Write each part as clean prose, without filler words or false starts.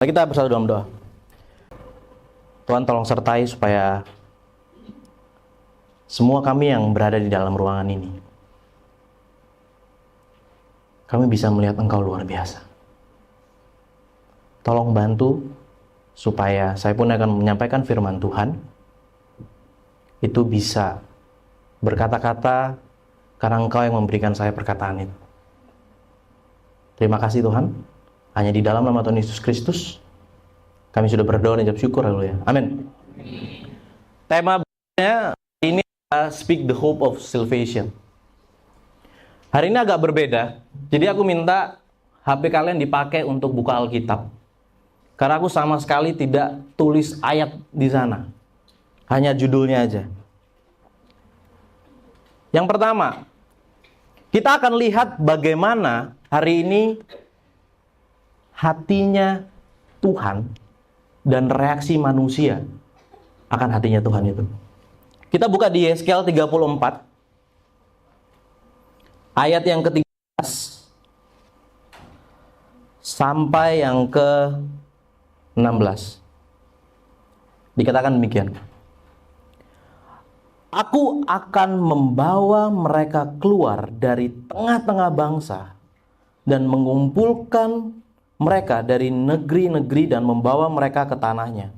Kita bersatu dalam doa. Tuhan tolong sertai supaya semua kami yang berada di dalam ruangan ini, kami bisa melihat Engkau luar biasa. Tolong bantu supaya saya pun akan menyampaikan firman Tuhan itu bisa berkata-kata karena Engkau yang memberikan saya perkataan itu. Terima kasih Tuhan. Hanya di dalam nama Tuhan Yesus Kristus kami sudah berdoa dan ucap syukur, haleluya. Amin. Tema ini adalah Speak the Hope of Salvation. Hari ini agak berbeda. Jadi aku minta HP kalian dipakai untuk buka Alkitab. Karena aku sama sekali tidak tulis ayat di sana. Hanya judulnya aja. Yang pertama, kita akan lihat bagaimana hari ini hatinya Tuhan dan reaksi manusia akan hatinya Tuhan itu. Kita buka di Yeskel 34 ayat yang ke-13 sampai yang ke-16. Dikatakan demikian. Aku akan membawa mereka keluar dari tengah-tengah bangsa dan mengumpulkan mereka dari negeri-negeri dan membawa mereka ke tanahnya.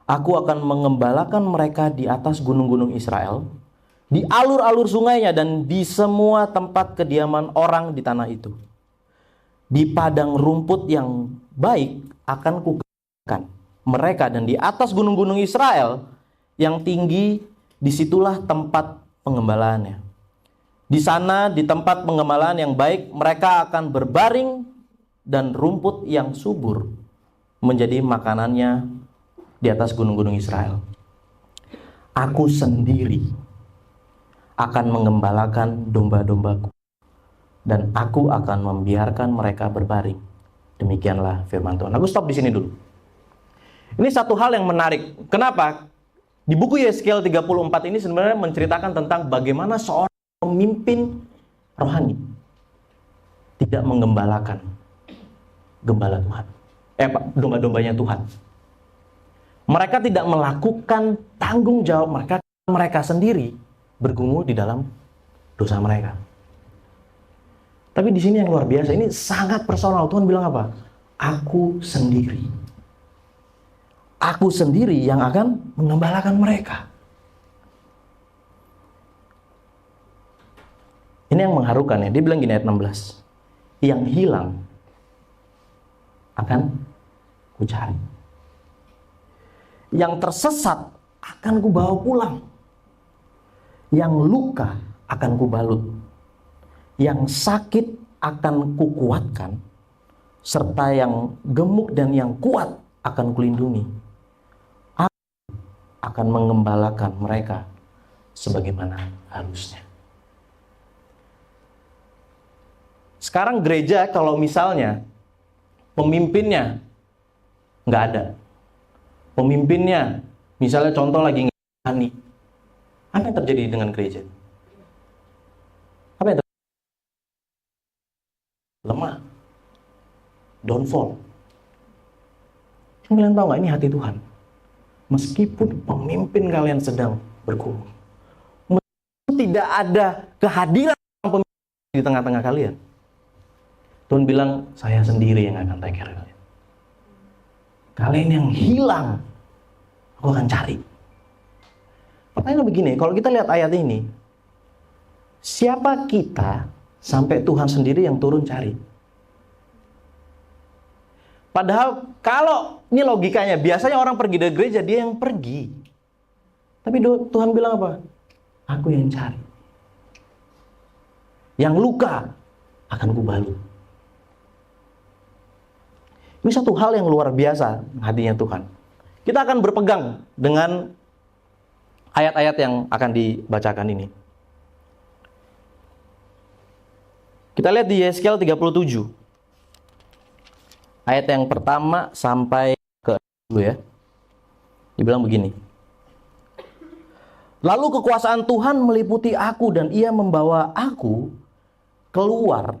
Aku akan mengembalakan mereka di atas gunung-gunung Israel, di alur-alur sungainya dan di semua tempat kediaman orang di tanah itu. Di padang rumput yang baik akan kukatakan mereka, dan di atas gunung-gunung Israel yang tinggi, disitulah tempat pengembalaannya. Di sana, di tempat pengembalaan yang baik, mereka akan berbaring dan rumput yang subur menjadi makanannya di atas gunung-gunung Israel. Aku sendiri akan mengembalakan domba-dombaku dan aku akan membiarkan mereka berbaring. Demikianlah firman Tuhan. Aku stop di sini dulu. Ini satu hal yang menarik. Kenapa? Di buku Yeskel 34 ini sebenarnya menceritakan tentang bagaimana seorang pemimpin rohani tidak mengembalakan gembala Tuhan. Domba-dombanya Tuhan. Mereka tidak melakukan tanggung jawab mereka sendiri bergumul di dalam dosa mereka. Tapi di sini yang luar biasa, ini sangat personal. Tuhan bilang apa? Aku sendiri. Aku sendiri yang akan mengembalakan mereka. Ini yang mengharukan ya. Dia bilang gini ayat 16. Yang hilang akan kucari. Yang tersesat akan kubawa pulang. Yang luka akan kubalut. Yang sakit akan kukuatkan. Serta yang gemuk dan yang kuat akan kulindungi. Aku akan mengembalakan mereka sebagaimana harusnya. Sekarang gereja kalau misalnya pemimpinnya nggak ada, pemimpinnya misalnya contoh lagi ngerani, apa yang terjadi dengan gereja? Apa yang terjadi? Lemah, downfall. Kalian tahu nggak, ini hati Tuhan. Meskipun pemimpin kalian sedang bergumul, meskipun tidak ada kehadiran pemimpin di tengah-tengah kalian, Tuhan bilang, saya sendiri yang akan take care kalian. Kalian yang hilang, aku akan cari. Pertanyaannya begini, kalau kita lihat ayat ini, siapa kita sampai Tuhan sendiri yang turun cari? Padahal kalau ini logikanya, biasanya orang pergi dari gereja, dia yang pergi. Tapi Tuhan bilang apa? Aku yang cari. Yang luka akan kubalut. Ini satu hal yang luar biasa hatinya Tuhan. Kita akan berpegang dengan ayat-ayat yang akan dibacakan ini. Kita lihat di Yeskel 37. Ayat yang pertama sampai ke 10 ya. Dibilang begini. Lalu kekuasaan Tuhan meliputi aku dan ia membawa aku keluar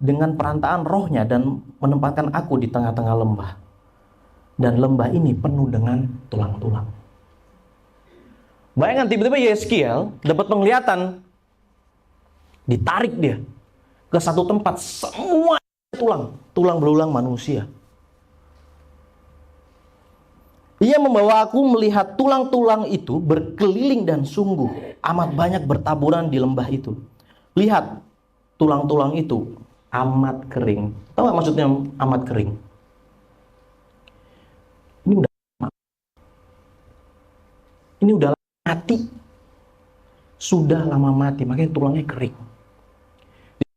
dengan perantaraan rohnya dan menempatkan aku di tengah-tengah lembah. dan lembah ini penuh dengan tulang-tulang. Bayangkan tiba-tiba Yeskiel dapat penglihatan, ditarik dia ke satu tempat, semua tulang belulang manusia. Ia membawa aku melihat tulang-tulang itu berkeliling dan sungguh amat banyak bertaburan di lembah itu. Lihat, tulang-tulang itu amat kering. Tahu nggak maksudnya amat kering? Ini udah mati. Sudah lama mati, makanya tulangnya kering.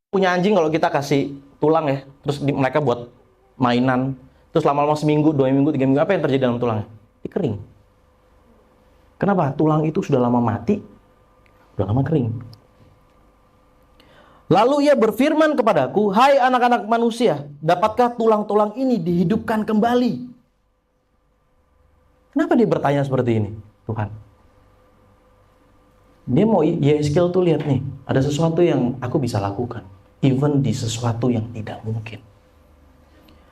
Punya anjing, kalau kita kasih tulang ya, terus mereka buat mainan, terus lama-lama seminggu, 2 minggu, 3 minggu, apa yang terjadi dalam tulangnya? Ini kering. Kenapa? Tulang itu sudah lama mati, sudah lama kering. Lalu ia berfirman kepadaku, hai anak-anak manusia, dapatkah tulang-tulang ini dihidupkan kembali? Kenapa dia bertanya seperti ini, Tuhan? Dia mau Yeskiel tuh lihat nih, ada sesuatu yang aku bisa lakukan, even di sesuatu yang tidak mungkin.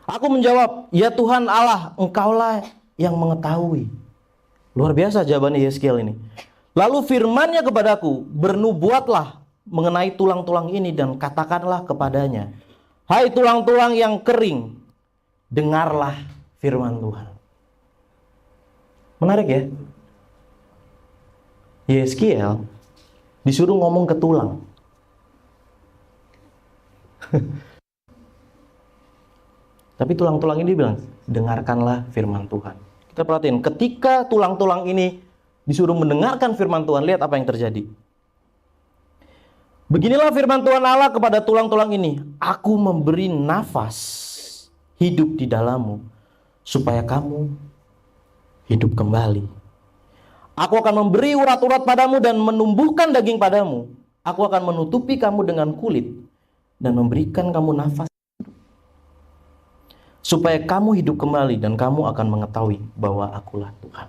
Aku menjawab, ya Tuhan Allah, Engkaulah yang mengetahui. Luar biasa jawaban Yeskiel ini. Lalu firman-Nya kepadaku, bernubuatlah mengenai tulang-tulang ini dan katakanlah kepadanya, hai tulang-tulang yang kering, dengarlah firman Tuhan. Menarik ya? Yeskiel disuruh ngomong ke tulang. Tapi tulang-tulang ini bilang, dengarkanlah firman Tuhan. Kita perhatiin, ketika tulang-tulang ini disuruh mendengarkan firman Tuhan, lihat apa yang terjadi. Beginilah firman Tuhan Allah kepada tulang-tulang ini, aku memberi nafas hidup di dalammu, supaya kamu hidup kembali. Aku akan memberi urat-urat padamu dan menumbuhkan daging padamu. Aku akan menutupi kamu dengan kulit dan memberikan kamu nafas, supaya kamu hidup kembali dan kamu akan mengetahui bahwa akulah Tuhan.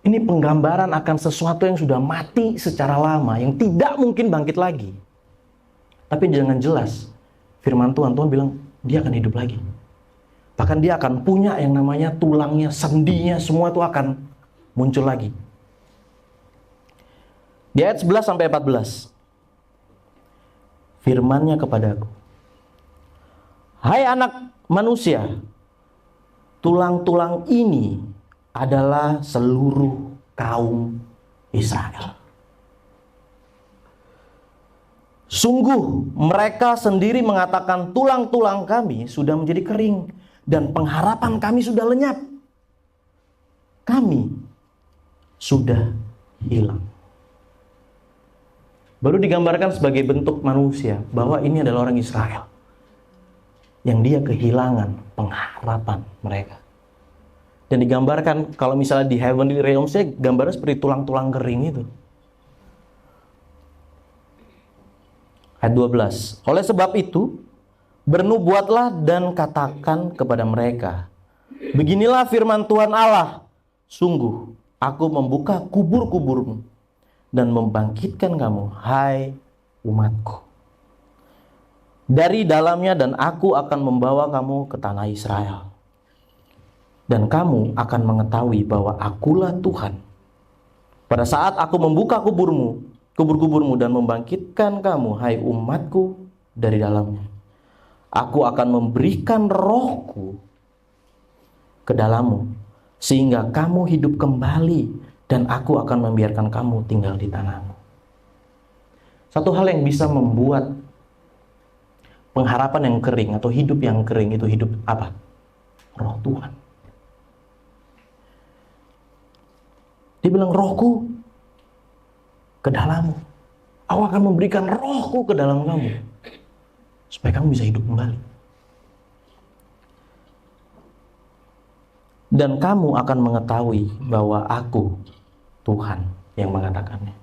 Ini penggambaran akan sesuatu yang sudah mati secara lama, yang tidak mungkin bangkit lagi. Tapi jangan jelas, firman Tuhan bilang, dia akan hidup lagi. Bahkan dia akan punya yang namanya tulangnya, sendinya, semua itu akan muncul lagi. Di ayat 11-14, firman-Nya kepadaku, hai anak manusia, tulang-tulang ini adalah seluruh kaum Israel. Sungguh mereka sendiri mengatakan tulang-tulang kami sudah menjadi kering dan pengharapan kami sudah lenyap. Kami sudah hilang. Baru digambarkan sebagai bentuk manusia bahwa ini adalah orang Israel yang dia kehilangan pengharapan mereka. Dan digambarkan kalau misalnya di heavenly realms-nya gambarnya seperti tulang-tulang kering itu. Ayat 12. Oleh sebab itu, bernubuatlah dan katakan kepada mereka, beginilah firman Tuhan Allah, sungguh aku membuka kubur-kuburmu dan membangkitkan kamu, hai umatku, dari dalamnya, dan aku akan membawa kamu ke tanah Israel. Dan kamu akan mengetahui bahwa akulah Tuhan. Pada saat aku membuka kubur-kuburmu dan membangkitkan kamu, hai umatku, dari dalamnya. Aku akan memberikan rohku ke dalammu, sehingga kamu hidup kembali, dan aku akan membiarkan kamu tinggal di tanahmu. Satu hal yang bisa membuat pengharapan yang kering atau hidup yang kering itu hidup apa? Roh Tuhan. Dia bilang, rohku ke dalammu. Aku akan memberikan rohku ke dalam kamu, supaya kamu bisa hidup kembali. Dan kamu akan mengetahui bahwa aku Tuhan yang mengatakannya.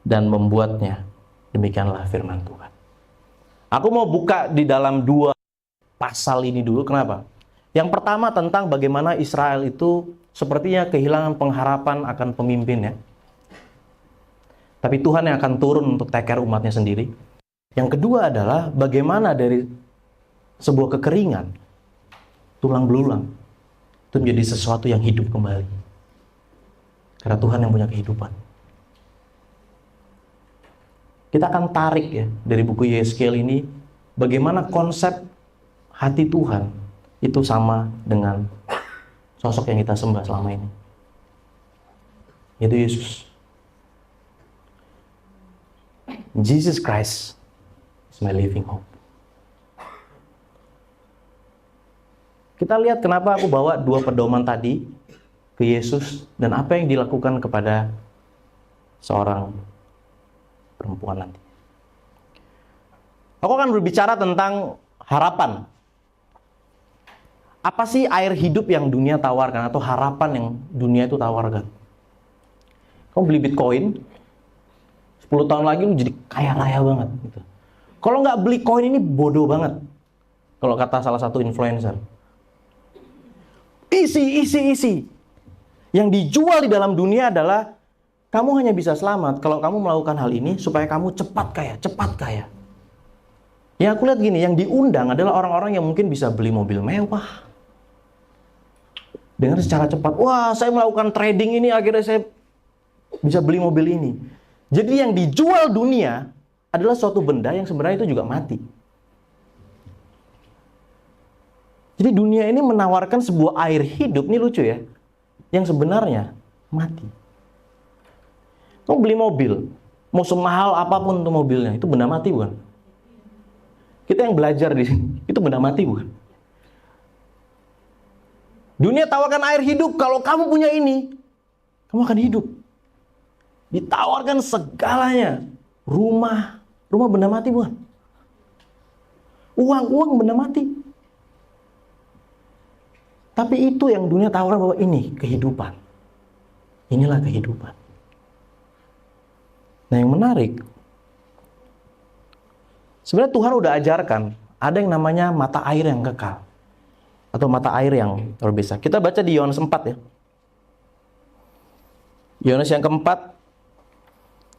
Dan membuatnya. Demikianlah firman Tuhan. Aku mau buka di dalam 2 pasal ini dulu. Kenapa? Yang pertama tentang bagaimana Israel itu sepertinya kehilangan pengharapan akan pemimpin ya. Tapi Tuhan yang akan turun untuk take care umatnya sendiri. Yang kedua adalah bagaimana dari sebuah kekeringan tulang belulang, itu menjadi sesuatu yang hidup kembali. Karena Tuhan yang punya kehidupan. Kita akan tarik ya dari buku Yeskel ini, bagaimana konsep hati Tuhan itu sama dengan sosok yang kita sembah selama ini, yaitu Yesus. Jesus Christ is my living hope. Kita lihat kenapa aku bawa dua pedoman tadi ke Yesus dan apa yang dilakukan kepada seorang perempuan nanti. Aku akan berbicara tentang harapan. Apa sih air hidup yang dunia tawarkan atau harapan yang dunia itu tawarkan? Kamu beli Bitcoin, 10 tahun lagi lu jadi kaya raya banget gitu. Kalau nggak beli koin ini bodoh banget. Kalau kata salah satu influencer. Isi. Yang dijual di dalam dunia adalah kamu hanya bisa selamat kalau kamu melakukan hal ini supaya kamu cepat kaya. Yang aku lihat gini, yang diundang adalah orang-orang yang mungkin bisa beli mobil mewah. Dengan secara cepat, wah saya melakukan trading ini akhirnya saya bisa beli mobil ini. Jadi yang dijual dunia adalah suatu benda yang sebenarnya itu juga mati. Jadi dunia ini menawarkan sebuah air hidup, ini lucu ya, yang sebenarnya mati. Kamu beli mobil, mau semahal apapun untuk mobilnya, itu benda mati bukan? Kita yang belajar di sini, itu benda mati bukan? Dunia tawarkan air hidup, kalau kamu punya ini, kamu akan hidup. Ditawarkan segalanya, rumah benda mati bukan? Uang benda mati. Tapi itu yang dunia tawarkan bahwa ini kehidupan. Inilah kehidupan. Nah yang menarik, sebenarnya Tuhan udah ajarkan ada yang namanya mata air yang kekal. Atau mata air yang terbisa. Kita baca di Yohanes 4 ya. Yohanes yang keempat,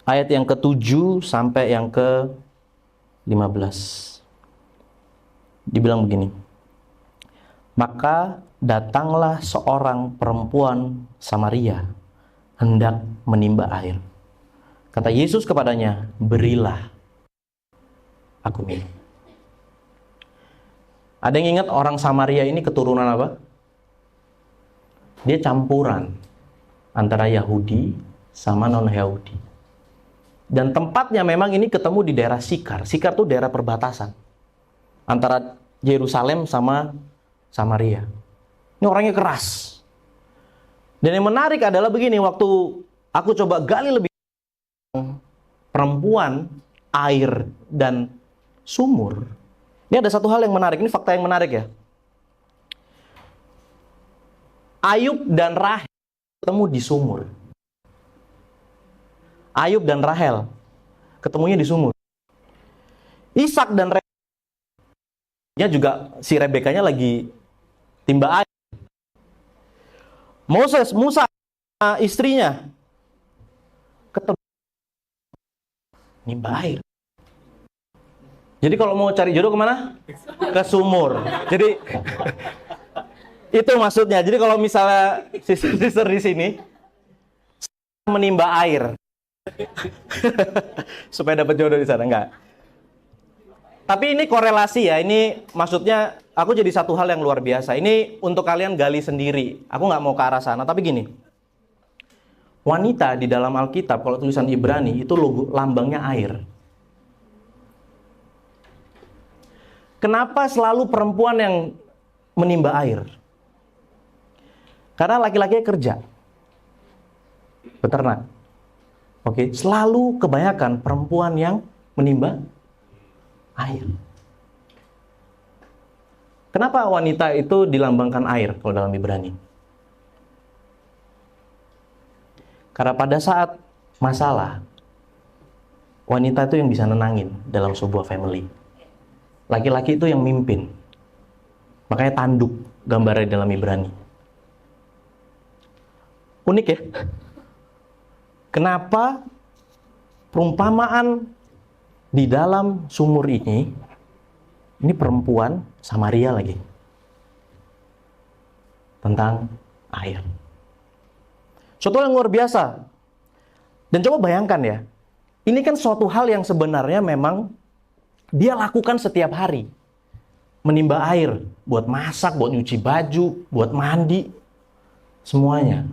ayat yang ke-7 sampai yang ke-15. Dibilang begini. Maka datanglah seorang perempuan Samaria hendak menimba air. Kata Yesus kepadanya, berilah aku minum. Ada yang ingat orang Samaria ini keturunan apa? Dia campuran antara Yahudi sama non-Yahudi. Dan tempatnya memang ini ketemu di daerah Sikar. Sikar itu daerah perbatasan antara Yerusalem sama Samaria. Ini orangnya keras. Dan yang menarik adalah begini, waktu aku coba gali lebih perempuan, air, dan sumur. Ini ada satu hal yang menarik, ini fakta yang menarik ya. Ayub dan Rahel ketemu di sumur. Ayub dan Rahel ketemunya di sumur. Ishak dan Rebekanya juga, si Rebekanya lagi timba air. Musa istrinya ketemu nimba air. Jadi kalau mau cari jodoh kemana? Ke sumur. Jadi itu maksudnya. Jadi kalau misalnya sister di sini menimba air supaya dapat jodoh di sana, enggak. Tapi ini korelasi ya. Ini maksudnya aku jadi satu hal yang luar biasa. Ini untuk kalian gali sendiri. Aku nggak mau ke arah sana. Tapi gini, wanita di dalam Alkitab kalau tulisan Ibrani itu logo lambangnya air. Kenapa selalu perempuan yang menimba air? Karena laki-laki kerja, beternak. Oke, selalu kebanyakan perempuan yang menimba air. Kenapa wanita itu dilambangkan air kalau dalam Ibrani? Karena pada saat masalah, wanita itu yang bisa nenangin dalam sebuah family. Laki-laki itu yang mimpin. Makanya tanduk gambarnya dalam Ibrani. Unik ya? Kenapa perumpamaan di dalam sumur ini perempuan Samaria lagi? tentang air. Suatu hal yang luar biasa. Dan coba bayangkan ya, ini kan suatu hal yang sebenarnya memang dia lakukan setiap hari. Menimba air, buat masak, buat nyuci baju, buat mandi, semuanya.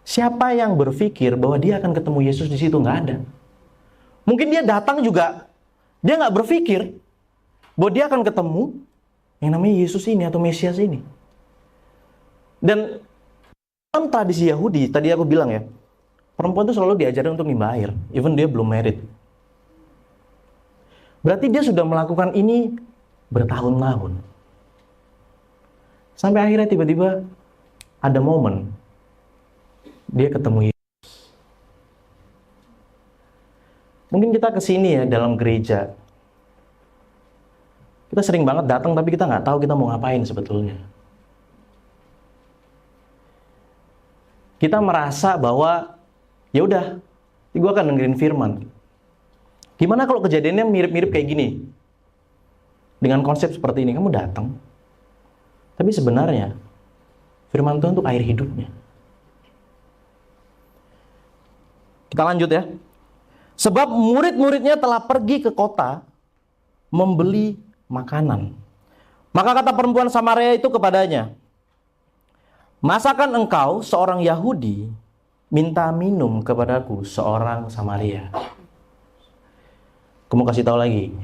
Siapa yang berpikir bahwa dia akan ketemu Yesus di situ? Nggak ada. Mungkin dia datang juga, dia nggak berpikir bahwa dia akan ketemu yang namanya Yesus ini atau Mesias ini. Dan dalam tradisi Yahudi, tadi aku bilang ya, perempuan itu selalu diajarin untuk nimba air, even dia belum married. Berarti dia sudah melakukan ini bertahun-tahun. Sampai akhirnya tiba-tiba ada momen dia ketemu Yesus. Mungkin kita kesini ya dalam gereja, kita sering banget datang tapi kita nggak tahu kita mau ngapain sebetulnya. Kita merasa bahwa ya udah, gue akan dengerin firman. Gimana kalau kejadiannya mirip-mirip kayak gini? Dengan konsep seperti ini, kamu datang. Tapi sebenarnya, firman Tuhan itu air hidupnya. Kita lanjut ya. Sebab murid-muridnya telah pergi ke kota, membeli makanan. Maka kata perempuan Samaria itu kepadanya, masakan engkau seorang Yahudi minta minum kepadaku seorang Samaria? Kamu kasih tahu lagi.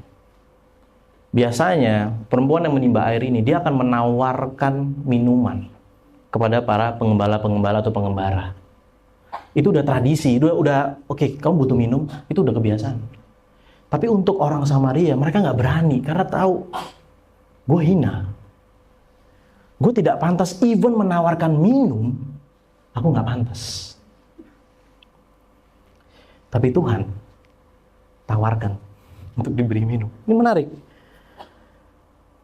Biasanya perempuan yang menimba air ini dia akan menawarkan minuman kepada para pengembala-pengembala atau pengembara. Itu udah tradisi, udah oke, kamu butuh minum, itu udah kebiasaan. Tapi untuk orang Samaria mereka nggak berani karena tahu gue hina. Gue tidak pantas even menawarkan minum, aku nggak pantas. Tapi Tuhan tawarkan untuk diberi minum. Ini menarik.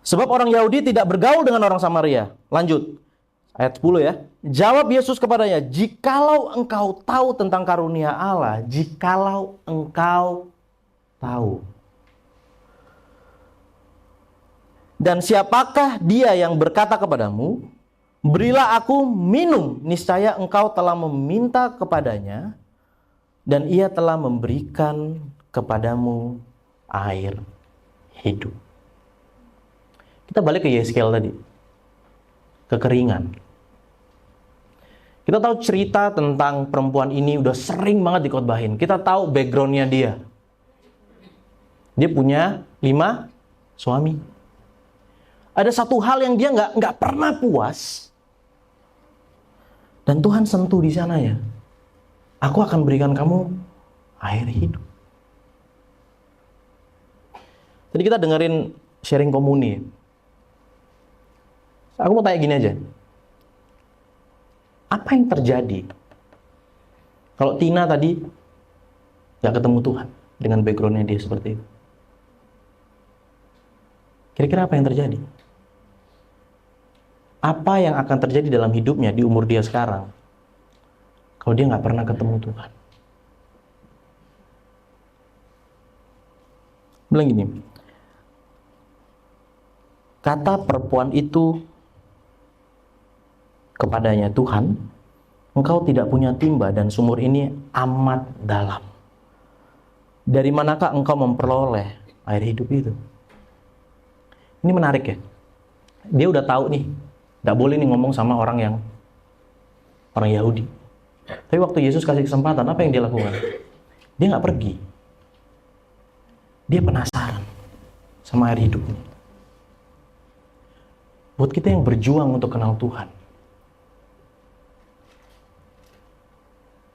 Sebab orang Yahudi tidak bergaul dengan orang Samaria. Lanjut. Ayat 10 ya. Jawab Yesus kepadanya, jikalau engkau tahu tentang karunia Allah, jikalau engkau tahu. Dan siapakah dia yang berkata kepadamu, berilah aku minum, niscaya engkau telah meminta kepadanya, dan ia telah memberikan kepadamu air hidup. Kita balik ke Yeskel tadi. Kekeringan. Kita tahu cerita tentang perempuan ini udah sering banget dikhotbahin. Kita tahu backgroundnya dia. Dia punya 5 suami. Ada satu hal yang dia nggak pernah puas. Dan Tuhan sentuh di sana ya. Aku akan berikan kamu air hidup. Tadi kita dengerin sharing komuni. Aku mau tanya gini aja. Apa yang terjadi kalau Tina tadi gak ketemu Tuhan dengan backgroundnya dia seperti itu? Kira-kira apa yang terjadi? Apa yang akan terjadi dalam hidupnya di umur dia sekarang kalau dia gak pernah ketemu Tuhan? Bilang gini, kata perempuan itu kepadanya, Tuhan, engkau tidak punya timba dan sumur ini amat dalam. Dari manakah engkau memperoleh air hidup itu? Ini menarik ya. Dia udah tahu nih, gak boleh nih ngomong sama orang Yahudi. Tapi waktu Yesus kasih kesempatan, apa yang dia lakukan? Dia gak pergi. Dia penasaran sama air hidup ini. Buat kita yang berjuang untuk kenal Tuhan,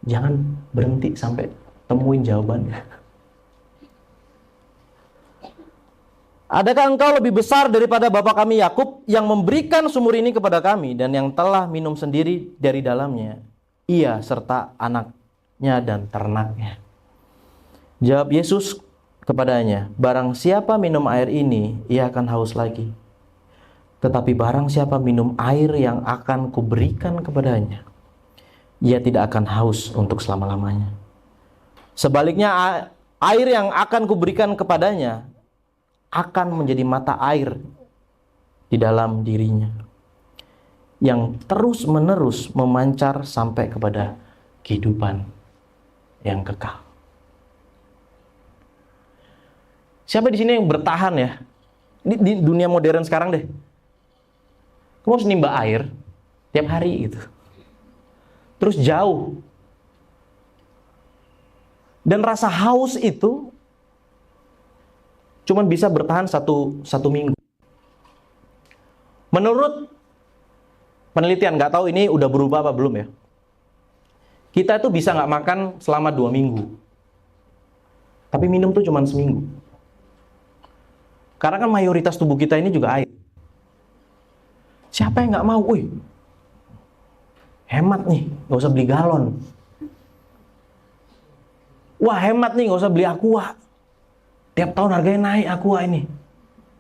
jangan berhenti sampai temuin jawabannya. Adakah engkau lebih besar daripada bapa kami Yakub yang memberikan sumur ini kepada kami dan yang telah minum sendiri dari dalamnya, ia serta anaknya dan ternaknya? Jawab Yesus kepadanya, barang siapa minum air ini, ia akan haus lagi. Tetapi barang siapa minum air yang akan kuberikan kepadanya, ia tidak akan haus untuk selama-lamanya. Sebaliknya, air yang akan kuberikan kepadanya akan menjadi mata air di dalam dirinya, yang terus-menerus memancar sampai kepada kehidupan yang kekal. Siapa di sini yang bertahan ya? Di dunia modern sekarang deh. Kamu harus nimba air tiap hari gitu. Terus jauh. Dan rasa haus itu cuman bisa bertahan satu minggu. Menurut penelitian, nggak tahu ini udah berubah apa belum ya. Kita itu bisa nggak makan selama 2 minggu. Tapi minum tuh cuman seminggu. Karena kan mayoritas tubuh kita ini juga air. Siapa yang nggak mau? Wih, hemat nih, nggak usah beli galon. Wah, hemat nih, nggak usah beli Aqua. Tiap tahun harganya naik Aqua ini.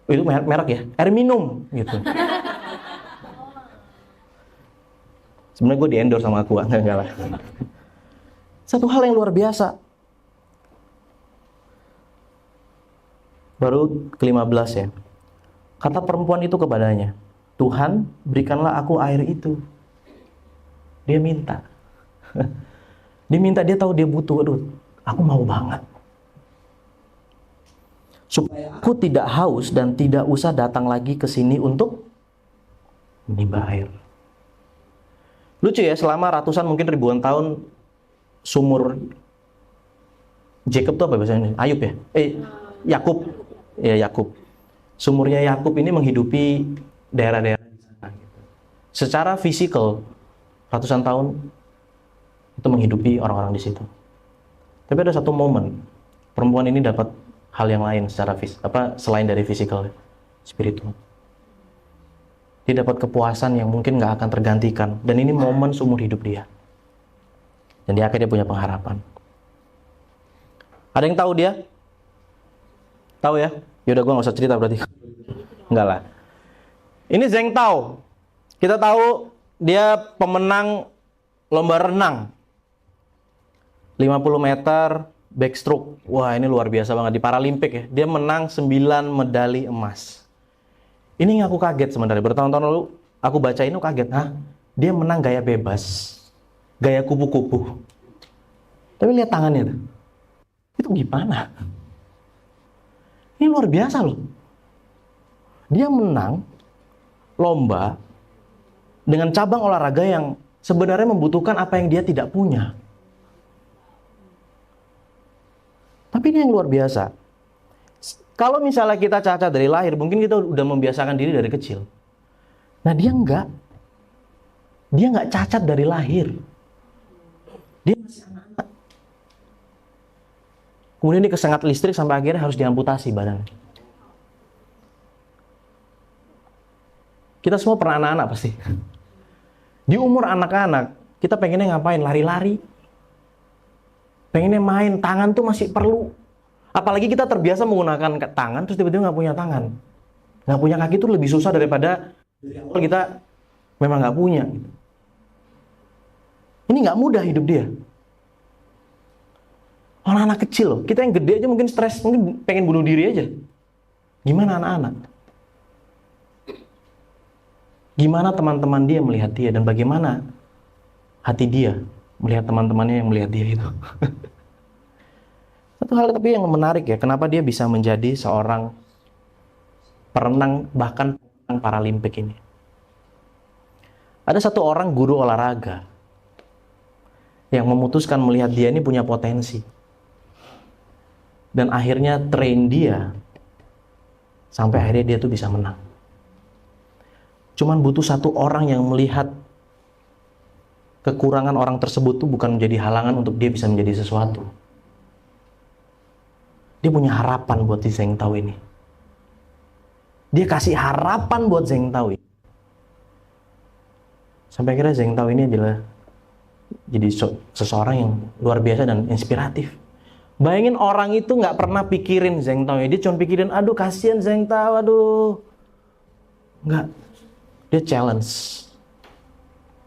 Itu merek ya, air minum gitu. Sebenarnya gue di-endorse sama Aqua, enggak lah. Satu hal yang luar biasa. Baru ke-15 ya. Kata perempuan itu kepadanya, Tuhan, berikanlah aku air itu. Dia minta. Dia minta, dia tahu dia butuh. Aduh, aku mau banget. Supaya aku tidak haus dan tidak usah datang lagi ke sini untuk menimba air. Lucu ya, selama ratusan mungkin ribuan tahun sumur Jacob itu apa bahasanya? Ayub ya? Yakub. Ya, Yakub. Sumurnya Yakub ini menghidupi daerah-daerah di sana. Secara fisikal, ratusan tahun itu menghidupi orang-orang di situ. Tapi ada satu momen, perempuan ini dapat hal yang lain secara selain dari fisikal, spiritual. Dia dapat kepuasan yang mungkin nggak akan tergantikan. Dan ini momen seumur hidup dia. Dan dia akhirnya punya pengharapan. Ada yang tahu dia? Tahu ya? Yaudah, gue nggak usah cerita berarti. Enggak lah. Ini Zheng Tao. Kita tahu dia pemenang lomba renang. 50 meter backstroke. Wah, ini luar biasa banget. Di Paralimpik ya. Dia menang 9 medali emas. Ini yang aku kaget sebenarnya. Bertahun-tahun lalu aku baca ini kaget. Hah? Dia menang gaya bebas. Gaya kupu-kupu. Tapi lihat tangannya tuh. Itu gimana? Ini luar biasa loh. Dia menang lomba dengan cabang olahraga yang sebenarnya membutuhkan apa yang dia tidak punya. Tapi ini yang luar biasa. Kalau misalnya kita cacat dari lahir, mungkin kita udah membiasakan diri dari kecil. Nah, dia enggak. Dia enggak cacat dari lahir. Dia masih anak-anak. Kemudian dia kesengat listrik sampai akhirnya harus diamputasi badannya. Kita semua pernah anak-anak pasti. Di umur anak-anak, kita pengennya ngapain? Lari-lari. Pengennya main, tangan tuh masih perlu. Apalagi kita terbiasa menggunakan tangan, terus tiba-tiba nggak punya tangan. Nggak punya kaki itu lebih susah daripada dari awal kita memang nggak punya. Ini nggak mudah hidup dia. Orang anak kecil loh, kita yang gede aja mungkin stres, mungkin pengen bunuh diri aja. Gimana anak-anak? Gimana teman-teman dia melihat dia, dan bagaimana hati dia melihat teman-temannya yang melihat dia itu. Satu hal tapi yang menarik ya, kenapa dia bisa menjadi seorang perenang, bahkan perenang Paralimpik ini. Ada satu orang guru olahraga yang memutuskan melihat dia ini punya potensi. Dan akhirnya train dia sampai akhirnya dia tuh bisa menang. Cuman butuh satu orang yang melihat kekurangan orang tersebut tuh bukan menjadi halangan untuk dia bisa menjadi sesuatu. Dia punya harapan buat si Zheng Tao ini. Dia kasih harapan buat Zheng Tao ini. Sampai akhirnya Zheng Tao ini adalah jadi seseorang yang luar biasa dan inspiratif. Bayangin orang itu nggak pernah pikirin Zheng Tao ini. Dia cuma pikirin, aduh kasihan Zheng Tao, aduh. Nggak. Dia challenge.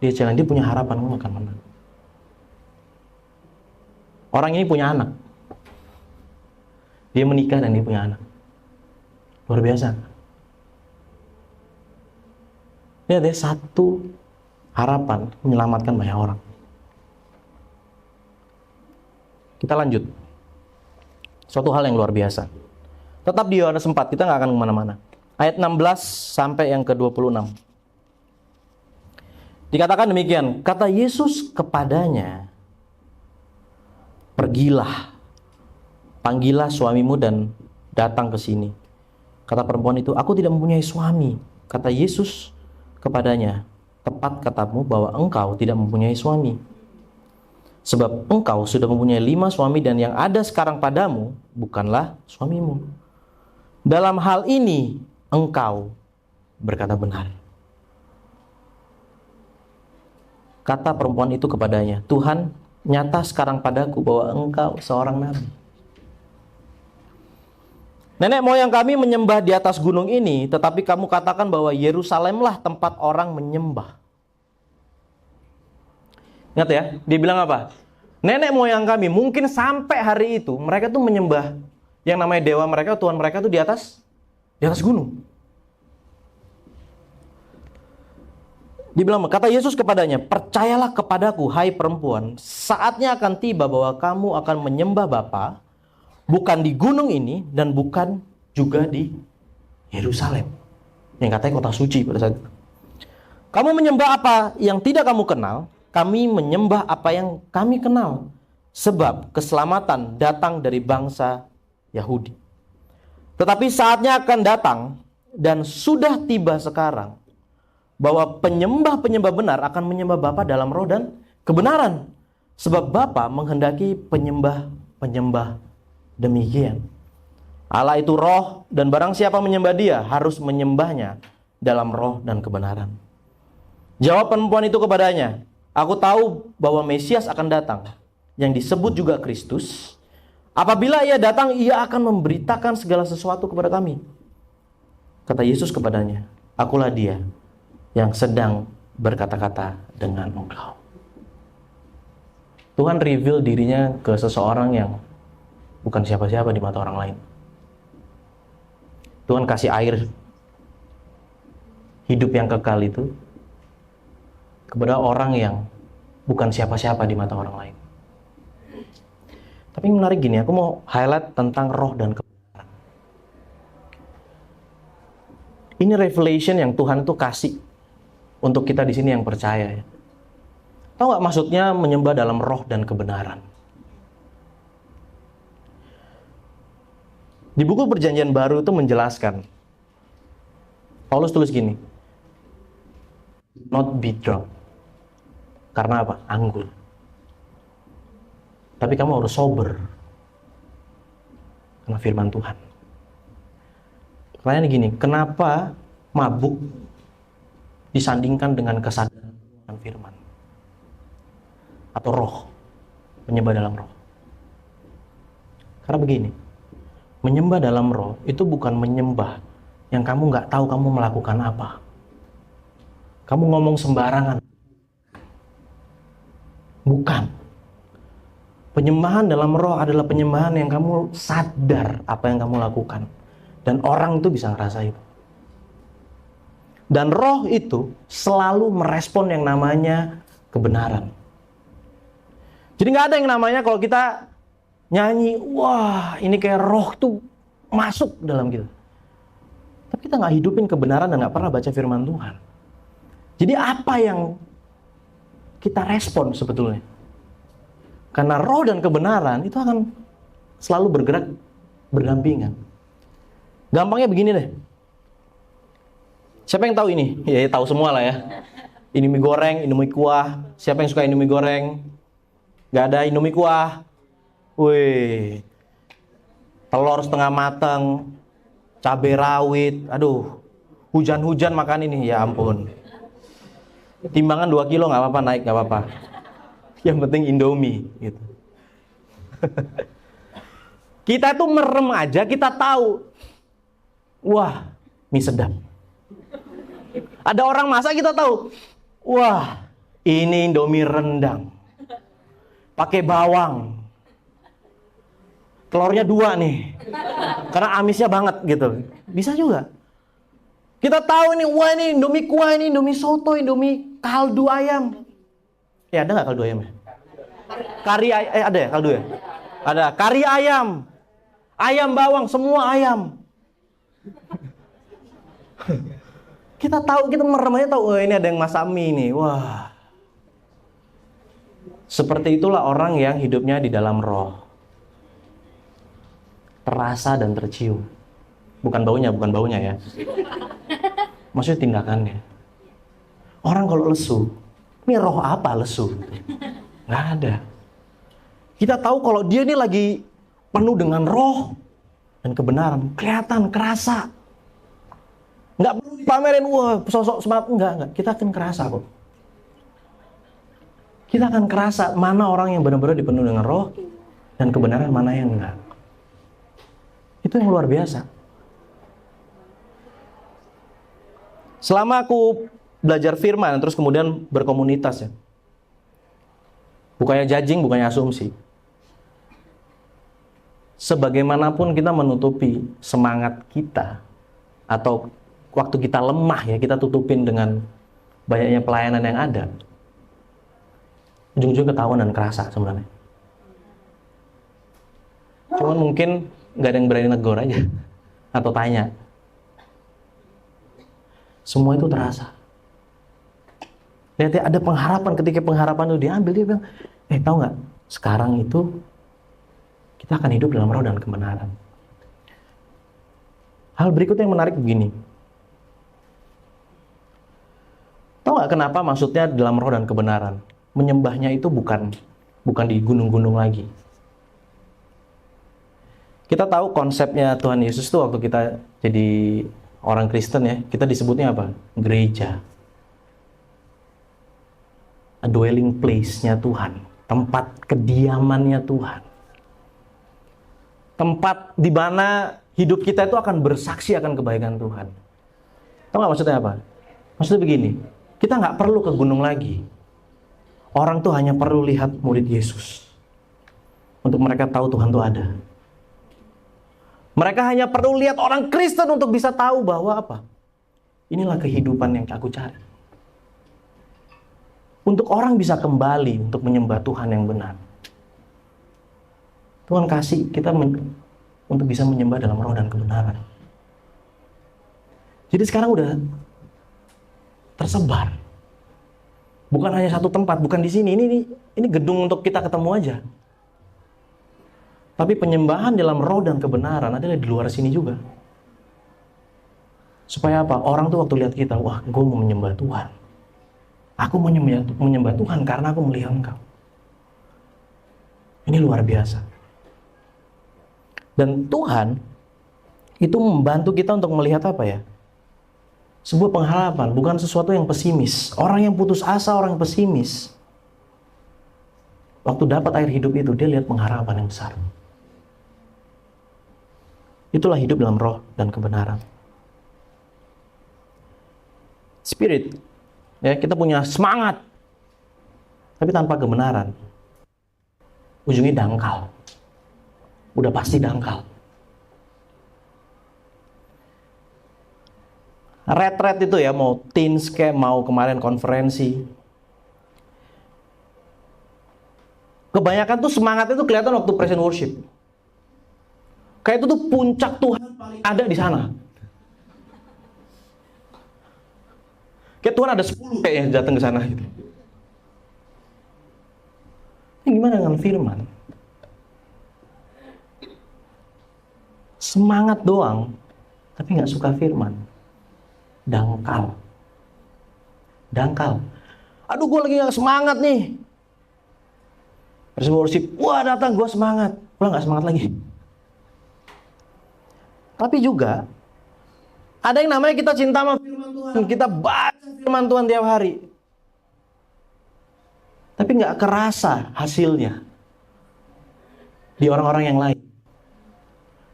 Dia punya harapan, kamu akan menang. Orang ini punya anak. Dia menikah dan dia punya anak. Luar biasa. Ini ada satu harapan menyelamatkan banyak orang. Kita lanjut. Suatu hal yang luar biasa. Tetap di Yohanes 4, kita nggak akan kemana-mana. Ayat 16 sampai yang ke-26. Dikatakan demikian, kata Yesus kepadanya, pergilah, panggillah suamimu dan datang ke sini. Kata perempuan itu, aku tidak mempunyai suami. Kata Yesus kepadanya, tepat katamu bahwa engkau tidak mempunyai suami. Sebab engkau sudah mempunyai 5 suami dan yang ada sekarang padamu bukanlah suamimu. Dalam hal ini engkau berkata benar. Kata perempuan itu kepadanya, Tuhan, nyata sekarang padaku bahwa engkau seorang nabi. Nenek moyang kami menyembah di atas gunung ini, tetapi kamu katakan bahwa Yerusalemlah tempat orang menyembah. Ingat ya, dia bilang apa? Nenek moyang kami, mungkin sampai hari itu mereka tuh menyembah yang namanya dewa mereka, Tuhan mereka tuh di atas gunung. Dibilang, kata Yesus kepadanya, percayalah kepadaku, hai perempuan, saatnya akan tiba bahwa kamu akan menyembah Bapa, bukan di gunung ini dan bukan juga di Yerusalem, yang katanya kota suci pada saat itu. Kamu menyembah apa yang tidak kamu kenal, kami menyembah apa yang kami kenal, sebab keselamatan datang dari bangsa Yahudi. Tetapi saatnya akan datang dan sudah tiba sekarang bahwa penyembah-penyembah benar akan menyembah Bapa dalam roh dan kebenaran. Sebab Bapa menghendaki penyembah-penyembah demikian. Allah itu roh dan barang siapa menyembah dia harus menyembahnya dalam roh dan kebenaran. Jawab perempuan itu kepadanya, aku tahu bahwa Mesias akan datang, yang disebut juga Kristus. Apabila ia datang, ia akan memberitakan segala sesuatu kepada kami. Kata Yesus kepadanya, akulah dia yang sedang berkata-kata dengan engkau. Tuhan reveal dirinya ke seseorang yang bukan siapa-siapa di mata orang lain. Tuhan kasih air hidup yang kekal itu kepada orang yang bukan siapa-siapa di mata orang lain. Tapi menarik gini, aku mau highlight tentang roh dan kebenaran. Ini revelation yang Tuhan tuh kasih untuk kita di sini yang percaya. Ya. Tahu nggak maksudnya menyembah dalam roh dan kebenaran? Di buku Perjanjian Baru itu menjelaskan. Paulus tulis gini, not be drunk. Karena apa? Anggur. Tapi kamu harus sober. Karena firman Tuhan. Pertanyaannya gini, kenapa mabuk disandingkan dengan kesadaran dan firman atau roh, menyembah dalam roh? Karena begini, menyembah dalam roh itu bukan menyembah yang kamu nggak tahu kamu melakukan apa, kamu ngomong sembarangan, bukan. Penyembahan dalam roh adalah penyembahan yang kamu sadar apa yang kamu lakukan, dan orang itu bisa ngerasain. Dan roh itu selalu merespon yang namanya kebenaran. Jadi nggak ada yang namanya kalau kita nyanyi, wah ini kayak roh tuh masuk dalam kita. Tapi kita nggak hidupin kebenaran dan nggak pernah baca firman Tuhan. Jadi apa yang kita respon sebetulnya? Karena roh dan kebenaran itu akan selalu bergerak berdampingan. Gampangnya begini deh. Siapa yang tahu ini? Ya tahu semua lah ya. Indomie goreng, Indomie kuah. Siapa yang suka Indomie goreng? Gak ada Indomie kuah. Wih. Telur setengah matang, cabai rawit. Aduh. Hujan-hujan makan ini, ya ampun. Timbangan 2 kilo gak apa-apa, naik gak apa-apa. Yang penting Indomie gitu. Kita tuh merem aja, kita tahu. Wah, mie sedap. Ada orang masak kita tahu. Wah, ini Indomie rendang. Pakai bawang. Telurnya 2 nih. Karena amisnya banget gitu. Bisa juga. Kita tahu nih, wah ini Indomie kuah, ini Indomie soto, Indomie kaldu ayam. Ya ada nggak kaldu ayam ya? Ada ya kaldu ya? Ada kari ayam, ayam bawang, semua ayam. Kita tahu, kita merem aja tahu, oh ini ada yang masak mie nih. Wah. Seperti itulah orang yang hidupnya di dalam roh. Terasa dan tercium. Bukan baunya ya. Maksudnya tindakannya. Orang kalau lesu, ini roh apa lesu? Nggak ada. Kita tahu kalau dia ini lagi penuh dengan roh dan kebenaran. Kelihatan, kerasa. Nggak perlu dipamerin, wah sosok semangat. Enggak. Kita akan kerasa kok. Kita akan kerasa mana orang yang benar-benar dipenuhi dengan roh dan kebenaran, mana yang enggak. Itu yang luar biasa. Selama aku belajar firman, terus kemudian berkomunitas ya. Bukannya judging, bukannya asumsi. Sebagaimanapun kita menutupi semangat kita, atau waktu kita lemah ya, kita tutupin dengan banyaknya pelayanan yang ada, ujung-ujung ketahuan dan kerasa sebenarnya. Cuman mungkin nggak ada yang berani negor aja atau tanya. Semua itu terasa. Lihat ya, ada pengharapan. Ketika pengharapan itu diambil, dia bilang, tahu nggak? Sekarang itu kita akan hidup dalam roh dan kebenaran. Hal berikutnya yang menarik begini. Tahu nggak kenapa maksudnya dalam roh dan kebenaran? Menyembahnya itu bukan di gunung-gunung lagi. Kita tahu konsepnya Tuhan Yesus itu waktu kita jadi orang Kristen ya, kita disebutnya apa? Gereja. A dwelling place-nya Tuhan, tempat kediamannya Tuhan. Tempat di mana hidup kita itu akan bersaksi akan kebaikan Tuhan. Tahu nggak maksudnya apa? Maksudnya begini, kita nggak perlu ke gunung lagi. Orang tuh hanya perlu lihat murid Yesus untuk mereka tahu Tuhan tuh ada. Mereka hanya perlu lihat orang Kristen untuk bisa tahu bahwa apa? Inilah kehidupan yang aku cari. Untuk orang bisa kembali untuk menyembah Tuhan yang benar. Tuhan kasih kita untuk bisa menyembah dalam roh dan kebenaran. Jadi sekarang udah tersebar. Bukan hanya satu tempat, bukan di sini. Ini gedung untuk kita ketemu aja. Tapi penyembahan dalam roh dan kebenaran adalah di luar sini juga. Supaya apa? Orang tuh waktu lihat kita, wah, gue mau menyembah Tuhan. Aku mau menyembah Tuhan karena aku melihat Engkau. Ini luar biasa. Dan Tuhan itu membantu kita untuk melihat apa ya? Sebuah pengharapan, bukan sesuatu yang pesimis. Orang yang putus asa, orang yang pesimis, waktu dapat air hidup itu, dia lihat pengharapan yang besar. Itulah hidup dalam roh dan kebenaran. Spirit, ya, kita punya semangat, tapi tanpa kebenaran, ujungnya dangkal. Udah pasti dangkal. Retret itu ya, mau teens kayak, mau kemarin konferensi. Kebanyakan tuh semangatnya tuh kelihatan waktu present worship. Kayak itu tuh puncak Tuhan paling ada di sana. Kayak Tuhan ada 10 kayaknya datang ke sana gitu. Ini gimana dengan firman? Semangat doang, tapi nggak suka firman. Dangkal. Aduh, gue lagi nggak semangat nih. Present worship, wah datang, gue semangat. Pulang nggak semangat lagi. Tapi juga ada yang namanya kita cinta sama firman Tuhan, kita baca firman Tuhan tiap hari, tapi nggak kerasa hasilnya di orang-orang yang lain.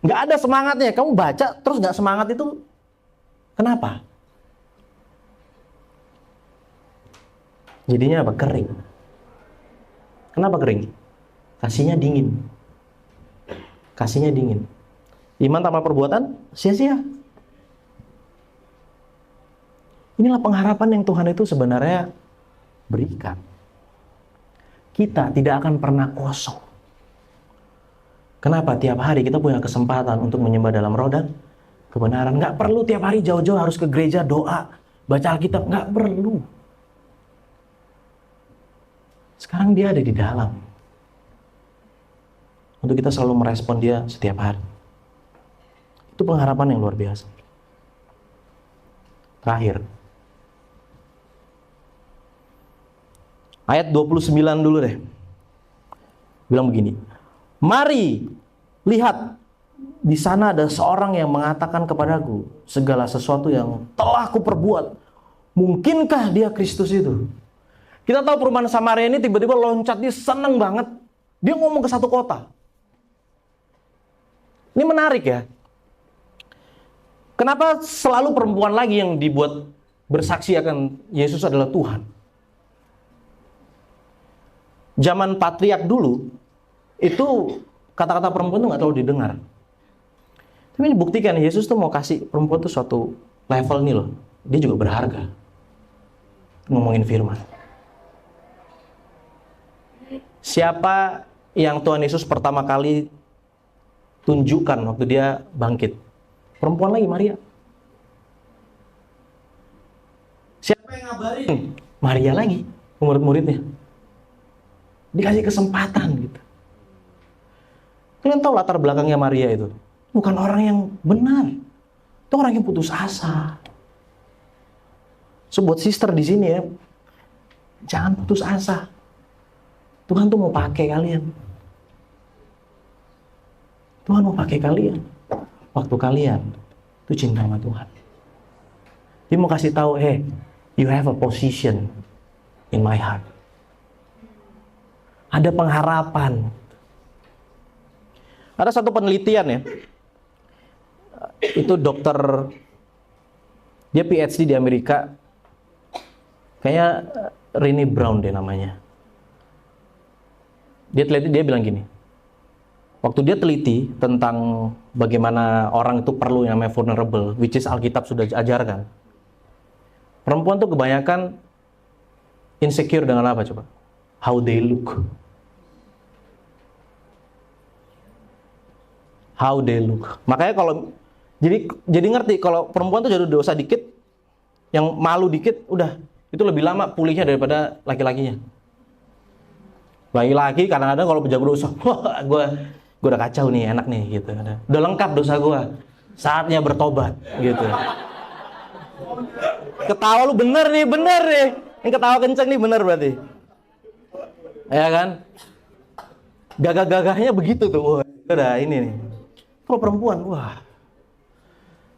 Nggak ada semangatnya. Kamu baca terus nggak semangat itu kenapa? Jadinya apa? Kering. Kenapa kering? Kasihnya dingin. Iman tanpa perbuatan sia-sia. Inilah pengharapan yang Tuhan itu sebenarnya berikan. Kita tidak akan pernah kosong. Kenapa? Tiap hari kita punya kesempatan untuk menyembah dalam roh dan kebenaran. Nggak perlu tiap hari jauh-jauh harus ke gereja doa, baca Alkitab. Nggak perlu. Sekarang dia ada di dalam. Untuk kita selalu merespon dia setiap hari. Itu pengharapan yang luar biasa. Terakhir. Ayat 29 dulu deh. Bilang begini. Mari, lihat, di sana ada seorang yang mengatakan kepadaku segala sesuatu yang telah kuperbuat. Mungkinkah dia Kristus itu? Kita tahu perumahan Samaria ini tiba-tiba loncat, dia seneng banget. Dia ngomong ke satu kota. Ini menarik ya. Kenapa selalu perempuan lagi yang dibuat bersaksi akan Yesus adalah Tuhan? Zaman patriark dulu, itu kata-kata perempuan itu nggak terlalu didengar. Tapi buktikan Yesus tuh mau kasih perempuan tuh suatu level nih loh. Dia juga berharga. Ngomongin firman. Siapa yang Tuhan Yesus pertama kali tunjukkan waktu dia bangkit? Perempuan lagi, Maria. Siapa yang ngabarin? Maria lagi, murid-muridnya. Dikasih kesempatan gitu. Kalian tahu latar belakangnya Maria itu? Bukan orang yang benar. Itu orang yang putus asa. So buat sister di sini ya, jangan putus asa. Tuhan tuh mau pakai kalian. Tuhan mau pakai kalian. Waktu kalian itu cinta sama Tuhan. Dia mau kasih tahu, hey, you have a position in my heart. Ada pengharapan. Ada satu penelitian ya. Itu dokter, dia PhD di Amerika. Kayaknya Rini Brown deh namanya. Dia teliti, dia bilang gini. Waktu dia teliti tentang bagaimana orang itu perlu yang namanya vulnerable, which is Alkitab sudah ajarkan. Perempuan tuh kebanyakan insecure dengan apa coba? How they look. How they look. Makanya kalau jadi ngerti kalau perempuan tuh jadi dosa dikit, yang malu dikit, udah itu lebih lama pulihnya daripada laki-lakinya. Laki-laki kadang-kadang kalau berjaga dosa, wah gue udah kacau nih, enak nih gitu. Udah lengkap dosa gue, saatnya bertobat gitu. Ketawa lu bener nih. Yang ketawa kenceng nih bener berarti. Ya kan? Gagah-gagahnya begitu tuh. Wah, udah ini nih. Kalau perempuan, wah.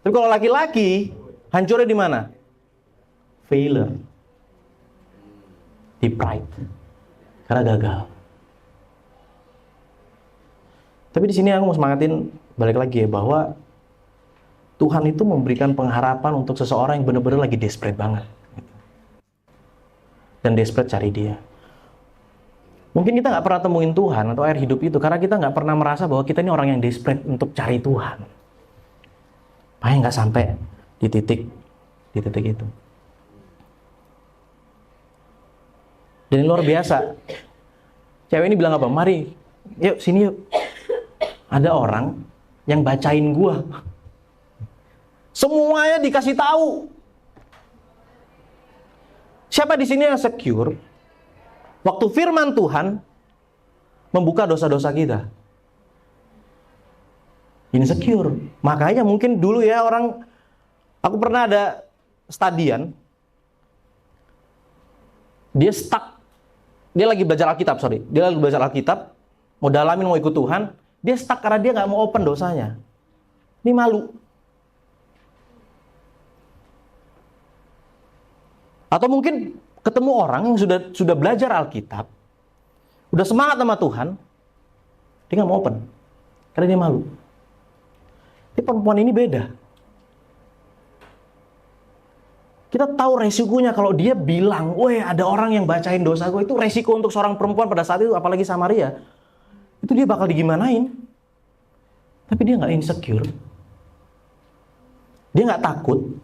Tapi kalau laki-laki, hancurnya di mana? Failure. Di pride. Karena gagal. Tapi di sini aku mau semangatin balik lagi ya, bahwa Tuhan itu memberikan pengharapan untuk seseorang yang benar-benar lagi desperate banget. Dan desperate cari dia. Mungkin kita nggak pernah temuin Tuhan atau air hidup itu karena kita nggak pernah merasa bahwa kita ini orang yang desperate untuk cari Tuhan. Makanya nggak sampai di titik itu. Dan luar biasa. Cewek ini bilang apa? Mari, yuk sini yuk. Ada orang yang bacain gua. Semuanya dikasih tahu. Siapa di sini yang secure? Waktu firman Tuhan membuka dosa-dosa kita. Insecure. Makanya mungkin dulu ya orang, aku pernah ada stadion, dia stuck, dia lagi belajar Alkitab, mau dalamin, mau ikut Tuhan, dia stuck karena dia nggak mau open dosanya. Ini malu. Atau mungkin ketemu orang yang sudah belajar Alkitab, udah semangat sama Tuhan, dia nggak mau open karena dia malu. Tapi perempuan ini beda. Kita tahu resikonya kalau dia bilang, weh ada orang yang bacain dosa gue, itu resiko untuk seorang perempuan pada saat itu, apalagi Samaria. Itu dia bakal digimanain. Tapi dia nggak insecure. Dia nggak takut.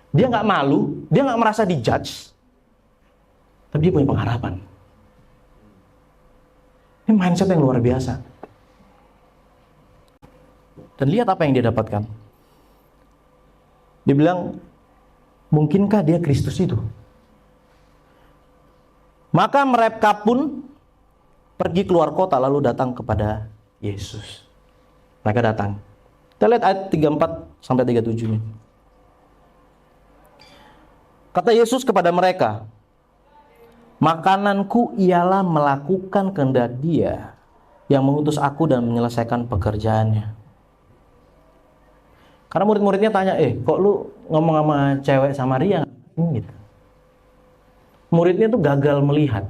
Dia nggak malu. Dia nggak merasa dijudge. tapi dia punya pengharapan. Ini mindset yang luar biasa. Dan lihat apa yang dia dapatkan. Dia bilang, mungkinkah dia Kristus itu? Maka mereka pun pergi keluar kota lalu datang kepada Yesus. Mereka datang. Kita lihat ayat 34 sampai 37 nih. Kata Yesus kepada mereka, makananku ialah melakukan kehendak Dia yang mengutus aku dan menyelesaikan pekerjaannya. Karena murid-muridnya tanya, kok lu ngomong sama cewek Samaria? Gitu. Muridnya tuh gagal melihat.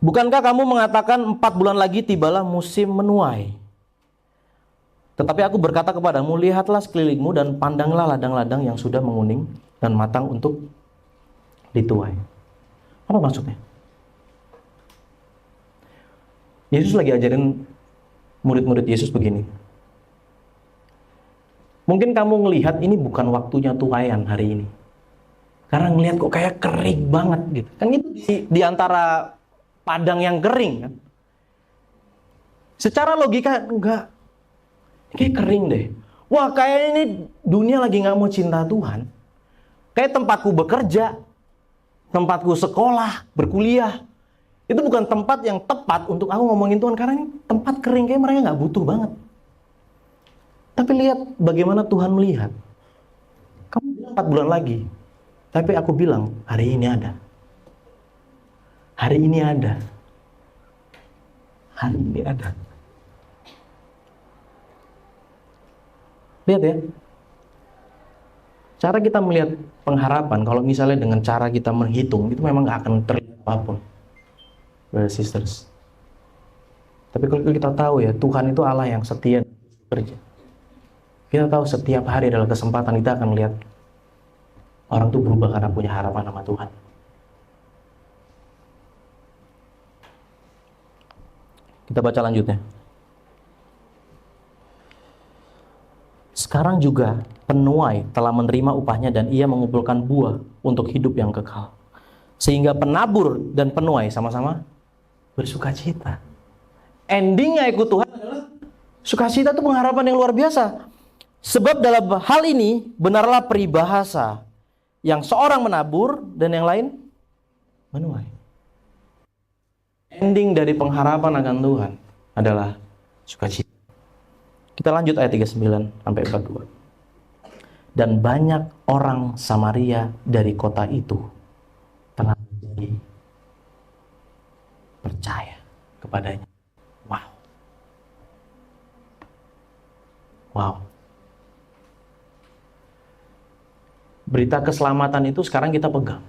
Bukankah kamu mengatakan 4 bulan lagi tibalah musim menuai? Tetapi aku berkata kepadamu, lihatlah sekelilingmu dan pandanglah ladang-ladang yang sudah menguning dan matang untuk dituai. Apa maksudnya? Yesus lagi ajarin murid-murid Yesus begini. Mungkin kamu ngelihat ini bukan waktunya tuaian hari ini. Karena ngelihat kok kayak kering banget gitu. Kan itu di antara padang yang kering kan. Secara logika enggak. Kayak kering deh. Wah, kayak ini dunia lagi nggak mau cinta Tuhan. Kayak tempatku bekerja, tempatku sekolah, berkuliah, itu bukan tempat yang tepat untuk aku ngomongin Tuhan. Karena ini tempat kering, kayak mereka nggak butuh banget. Tapi lihat bagaimana Tuhan melihat. Kamu bilang 4 bulan lagi. Tapi aku bilang, hari ini ada. Hari ini ada. Hari ini ada. Lihat ya. Cara kita melihat pengharapan, kalau misalnya dengan cara kita menghitung, itu memang gak akan terlihat apapun. Brothers sisters. Tapi kalau kita tahu ya, Tuhan itu Allah yang setia bekerja. Kita tahu setiap hari adalah kesempatan kita akan melihat orang itu berubah karena punya harapan sama Tuhan. Kita baca lanjutnya. Sekarang juga penuai telah menerima upahnya dan ia mengumpulkan buah untuk hidup yang kekal. Sehingga penabur dan penuai sama-sama bersukacita. Endingnya ikut Tuhan adalah sukacita, itu pengharapan yang luar biasa. Sebab dalam hal ini benarlah peribahasa, yang seorang menabur dan yang lain menuai. Ending dari pengharapan akan Tuhan adalah sukacita. Kita lanjut ayat 39 sampai 42. Dan banyak orang Samaria dari kota itu telah menjadi percaya kepadanya. Wow. Wow. Berita keselamatan itu sekarang kita pegang.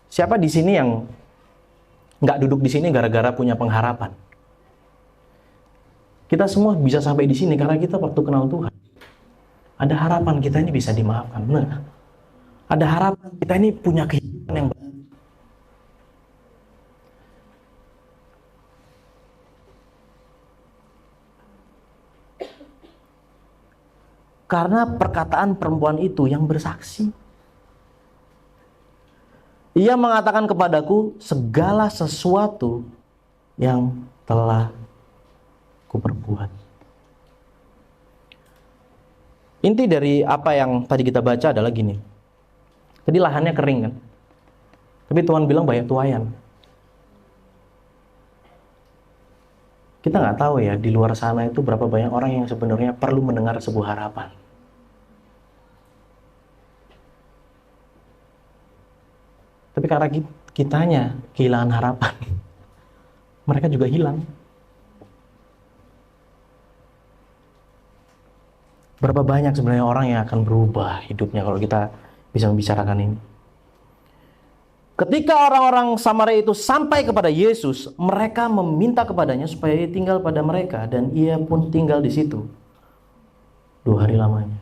Siapa di sini yang nggak duduk di sini gara-gara punya pengharapan? Kita semua bisa sampai di sini karena kita waktu kenal Tuhan. Ada harapan kita ini bisa dimaafkan, benar? Ada harapan kita ini punya kehidupan yang baru. Karena perkataan perempuan itu yang bersaksi. Ia mengatakan kepadaku segala sesuatu yang telah kuperbuat. Inti dari apa yang tadi kita baca adalah gini. Tadi lahannya kering kan. Tapi Tuhan bilang banyak tuaian. Kita nggak tahu ya di luar sana itu berapa banyak orang yang sebenarnya perlu mendengar sebuah harapan. Tapi karena kitanya kehilangan harapan, mereka juga hilang. Berapa banyak sebenarnya orang yang akan berubah hidupnya kalau kita bisa membicarakan ini. Ketika orang-orang Samaria itu sampai kepada Yesus, mereka meminta kepadanya supaya ia tinggal pada mereka, dan ia pun tinggal di situ 2 hari lamanya.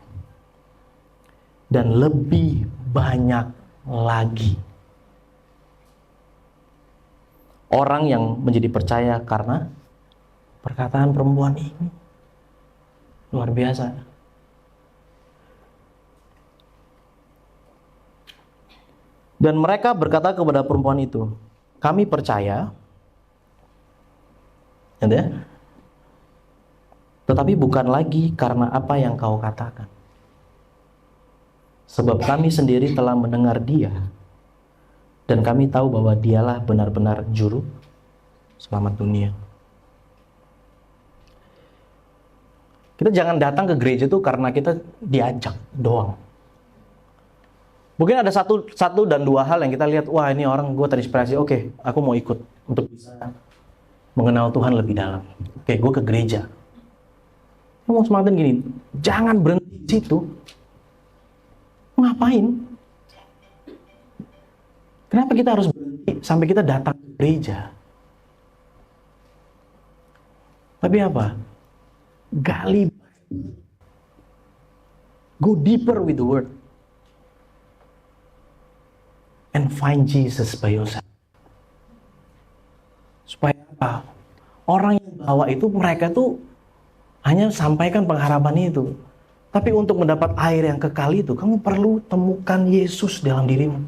Dan lebih banyak lagi orang yang menjadi percaya karena perkataan perempuan ini. Luar biasa. Dan mereka berkata kepada perempuan itu, kami percaya, ya, tetapi bukan lagi karena apa yang kau katakan. Sebab kami sendiri telah mendengar dia, dan kami tahu bahwa dialah benar-benar juru selamat dunia. Kita jangan datang ke gereja itu karena kita diajak doang. Mungkin ada satu dan dua hal yang kita lihat, wah ini orang gue terinspirasi, oke, aku mau ikut untuk bisa mengenal Tuhan lebih dalam. Oke, gue ke gereja. Gue mau semangatin gini, jangan berhenti di situ. Ngapain? Kenapa kita harus berhenti sampai kita datang ke gereja? Tapi apa? Gali. Go deeper with the word. And find Jesus by yourself. Supaya apa? Orang yang bawa itu, mereka tuh hanya sampaikan pengharapan itu. Tapi untuk mendapat air yang kekal itu, kamu perlu temukan Yesus dalam dirimu.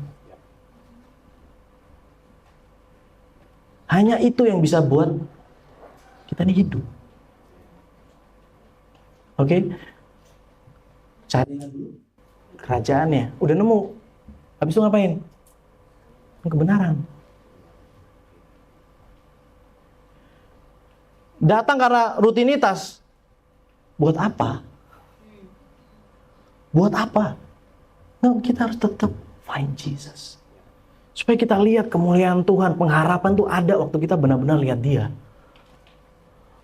Hanya itu yang bisa buat kita ini hidup. Oke? Cari dulu kerajaannya. Udah nemu. Habis itu ngapain? Kebenaran. Datang karena rutinitas. Buat apa? Buat apa? No, kita harus tetap find Jesus. Supaya kita lihat kemuliaan Tuhan, pengharapan tuh ada waktu kita benar-benar lihat dia.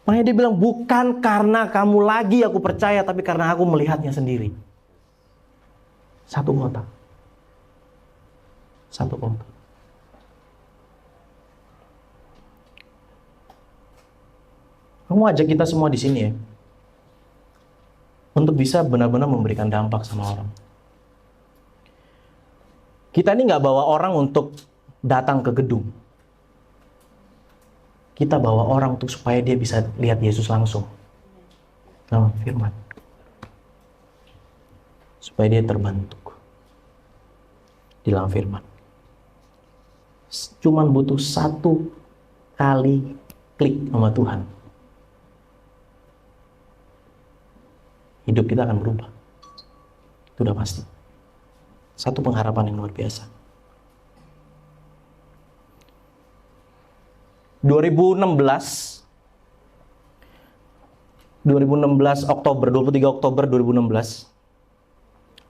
Makanya dia bilang, bukan karena kamu lagi aku percaya, tapi karena aku melihatnya sendiri. Satu kota. Satu kota. Kamu ajak kita semua di sini ya, untuk bisa benar-benar memberikan dampak sama orang. Kita ini nggak bawa orang untuk datang ke gedung. Kita bawa orang untuk supaya dia bisa lihat Yesus langsung. Dalam firman. Supaya dia terbentuk. Di dalam firman. Cuman butuh satu kali klik sama Tuhan. Hidup kita akan berubah. Itu udah pasti. Satu pengharapan yang luar biasa. 2016 Oktober, 23 Oktober 2016,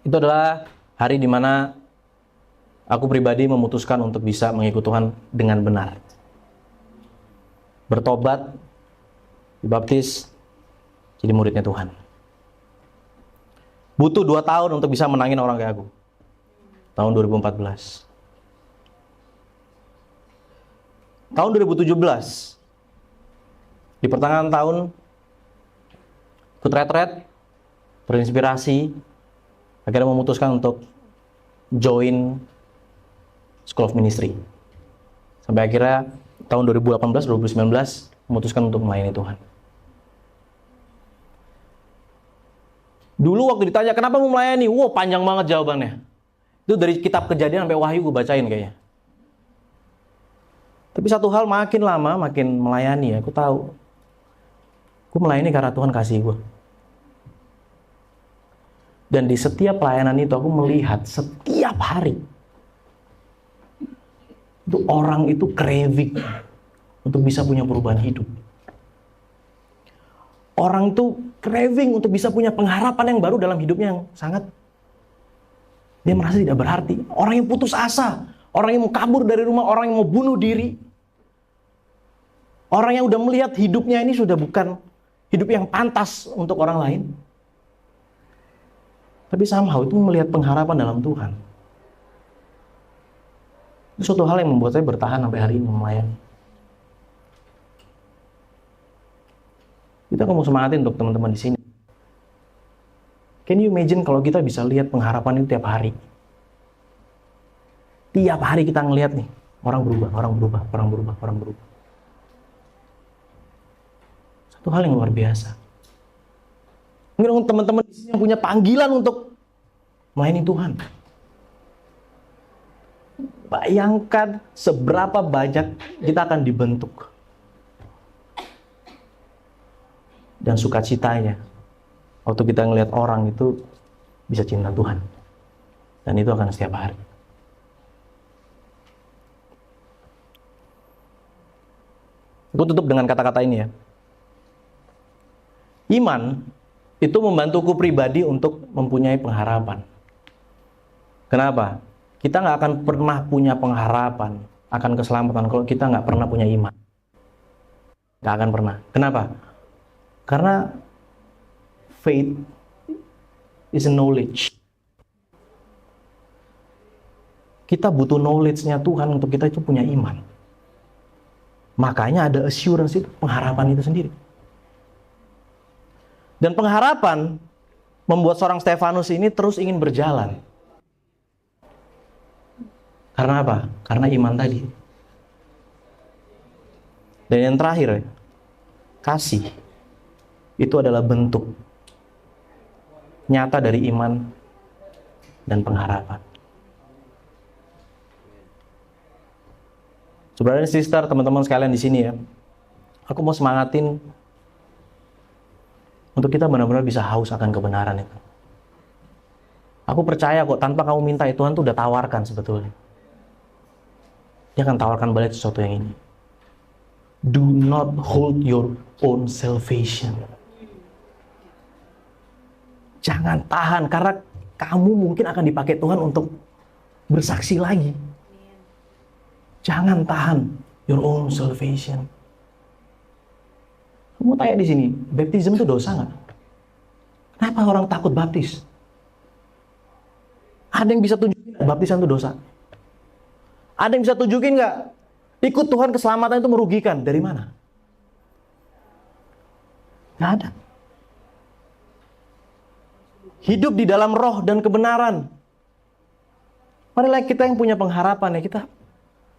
itu adalah hari dimana aku pribadi memutuskan untuk bisa mengikuti Tuhan dengan benar. Bertobat, dibaptis, jadi muridnya Tuhan. Butuh 2 tahun untuk bisa menangin orang kayak aku. Tahun 2014. Tahun 2017. Di pertengahan tahun, ikut retret, terinspirasi, akhirnya memutuskan untuk join School of Ministry. Sampai akhirnya tahun 2018-2019 memutuskan untuk melayani Tuhan. Dulu waktu ditanya, kenapa mau melayani? Wow, panjang banget jawabannya. Itu dari kitab Kejadian sampai Wahyu gue bacain kayaknya. Tapi satu hal, makin lama, makin melayani ya, aku tahu. Gue melayani karena Tuhan kasih gue. Dan di setiap pelayanan itu aku melihat setiap hari. Itu orang itu craving untuk bisa punya perubahan hidup. Orang itu craving untuk bisa punya pengharapan yang baru dalam hidupnya yang sangat dia merasa tidak berarti. Orang yang putus asa, orang yang mau kabur dari rumah, orang yang mau bunuh diri. Orang yang udah melihat hidupnya ini sudah bukan hidup yang pantas untuk orang lain. Tapi somehow itu melihat pengharapan dalam Tuhan. Itu suatu hal yang membuat saya bertahan sampai hari ini melayani. Kita mau semangatin untuk teman-teman di sini. Can you imagine kalau kita bisa lihat pengharapan itu tiap hari? Tiap hari kita ngelihat nih, orang berubah, orang berubah, orang berubah, orang berubah. Satu hal yang luar biasa. Mungkin teman-teman di sini yang punya panggilan untuk melayani Tuhan. bayangkan seberapa banyak kita akan dibentuk. Dan sukacitanya, waktu kita ngelihat orang itu bisa cinta Tuhan. Dan itu akan setiap hari. Aku tutup dengan kata-kata ini ya. Iman itu membantuku pribadi untuk mempunyai pengharapan. Kenapa? Kita nggak akan pernah punya pengharapan akan keselamatan kalau kita nggak pernah punya iman. Nggak akan pernah. Kenapa? Karena faith is a knowledge. Kita butuh knowledge-nya Tuhan untuk kita itu punya iman. Makanya ada assurance itu, pengharapan itu sendiri. Dan pengharapan membuat seorang Stefanus ini terus ingin berjalan. Karena apa? Karena iman tadi. Dan yang terakhir, kasih. Itu adalah bentuk nyata dari iman dan pengharapan. Saudara dan sister, teman-teman sekalian di sini ya, aku mau semangatin untuk kita benar-benar bisa haus akan kebenaran itu. Aku percaya kok, tanpa kamu minta ya, Tuhan tuh udah tawarkan sebetulnya. Dia akan tawarkan balik sesuatu yang ini. Do not hold your own salvation. Jangan tahan, karena kamu mungkin akan dipakai Tuhan untuk bersaksi lagi. Jangan tahan your own salvation. Kamu tanya di sini, baptism itu dosa nggak? Kenapa orang takut baptis? Ada yang bisa tunjukin baptisan itu dosa? Ada yang bisa tunjukin nggak? Ikut Tuhan keselamatan itu merugikan? Dari mana? Nggak ada. Hidup di dalam roh dan kebenaran. Marilah kita yang punya pengharapan ya, kita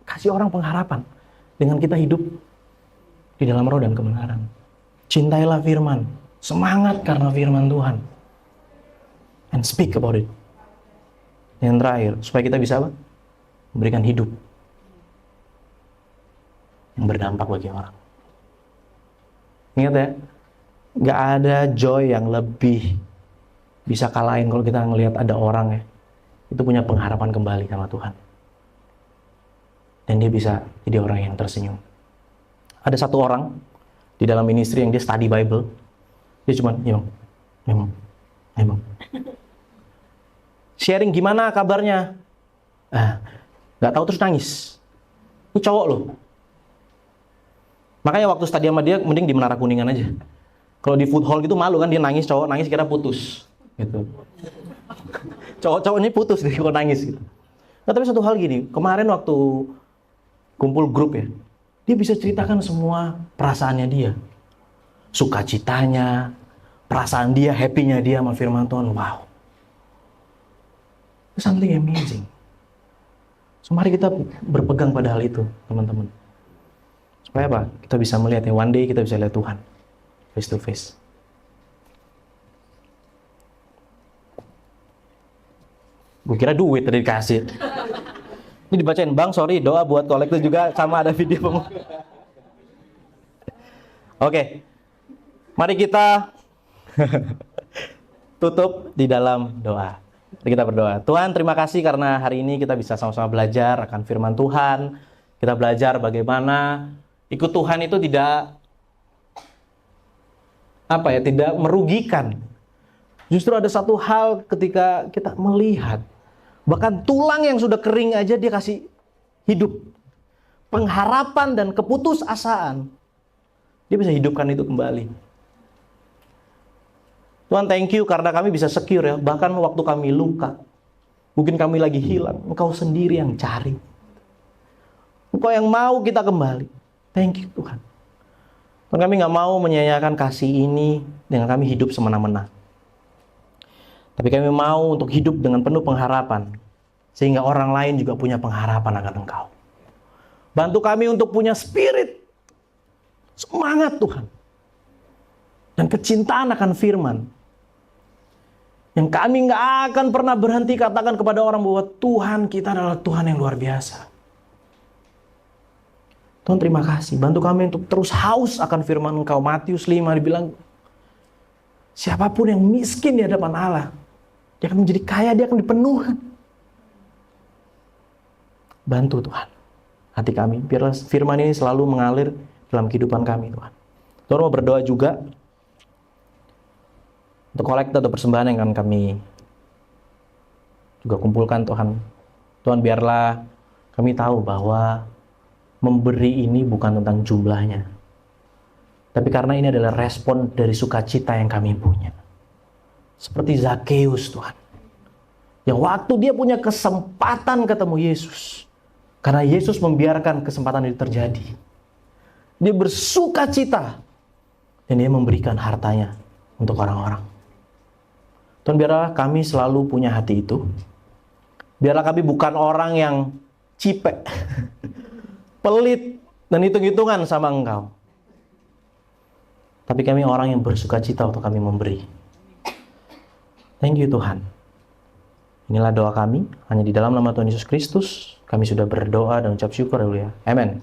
kasih orang pengharapan dengan kita hidup di dalam roh dan kebenaran. Cintailah firman, semangat karena firman Tuhan, and speak about it. Yang terakhir, supaya kita bisa apa? Memberikan hidup yang berdampak bagi orang. Ingat ya, gak ada joy yang lebih bisa kalahin kalau kita ngelihat ada orang ya, itu punya pengharapan kembali sama Tuhan. Dan dia bisa jadi orang yang tersenyum. Ada satu orang di dalam ministry yang dia study Bible. Dia cuma, memang. Sharing gimana kabarnya. Gak tahu terus nangis. Ini cowok loh. Makanya waktu study sama dia, mending di Menara Kuningan aja. Kalau di food hall gitu malu kan, dia nangis, cowok nangis kira putus. Gitu. Cowok-cowok ini putus deh kalau nangis gitu. Nah tapi satu hal gini, kemarin waktu kumpul grup ya, dia bisa ceritakan semua perasaannya dia, sukacitanya, perasaan dia, happy-nya dia sama firman Tuhan. Wow, it's something amazing. So mari kita berpegang pada hal itu, teman-teman. Supaya apa? Kita bisa melihat ya, one day kita bisa lihat Tuhan face to face. Gue kira duit tadi dikasih. Ini dibacain, Bang, sorry, doa buat kolektor juga, sama ada video. Oke, mari kita tutup di dalam doa. Mari kita berdoa. Tuhan, terima kasih karena hari ini kita bisa sama-sama belajar akan firman Tuhan. Kita belajar bagaimana ikut Tuhan itu tidak tidak merugikan. Justru ada satu hal ketika kita melihat, bahkan tulang yang sudah kering aja dia kasih hidup. Pengharapan dan keputusasaan. Dia bisa hidupkan itu kembali. Tuhan, thank you karena kami bisa secure ya. Bahkan waktu kami luka, mungkin kami lagi hilang, Engkau sendiri yang cari. Engkau yang mau kita kembali. Thank you Tuhan. Tuhan, kami gak mau menyia-nyiakan kasih ini dengan kami hidup semena-mena. Tapi kami mau untuk hidup dengan penuh pengharapan, sehingga orang lain juga punya pengharapan akan Engkau. Bantu kami untuk punya spirit, semangat Tuhan, dan kecintaan akan firman, Yang kami nggak akan pernah berhenti katakan kepada orang bahwa Tuhan kita adalah Tuhan yang luar biasa. Tuhan terima kasih, bantu kami untuk terus haus akan firman Engkau. Matius 5 dibilang, siapapun yang miskin di hadapan Allah, dia akan menjadi kaya, dia akan dipenuhi. Bantu Tuhan hati kami, biarlah firman ini selalu mengalir dalam kehidupan kami Tuhan. Tuhan mau berdoa juga untuk kolekte atau persembahan yang akan kami juga kumpulkan Tuhan. Tuhan biarlah kami tahu bahwa memberi ini bukan tentang jumlahnya, tapi karena ini adalah respon dari sukacita yang kami punya. Seperti Zakheus Tuhan, yang waktu dia punya kesempatan ketemu Yesus, karena Yesus membiarkan kesempatan itu terjadi, dia bersukacita dan dia memberikan hartanya untuk orang-orang. Tuhan biarlah kami selalu punya hati itu. Biarlah kami bukan orang yang cipek, pelit, dan hitung-hitungan sama Engkau. Tapi kami orang yang bersukacita untuk kami memberi. Thank you Tuhan. Inilah doa kami, hanya di dalam nama Tuhan Yesus Kristus kami sudah berdoa dan ucap syukur. Haleluya. Amen.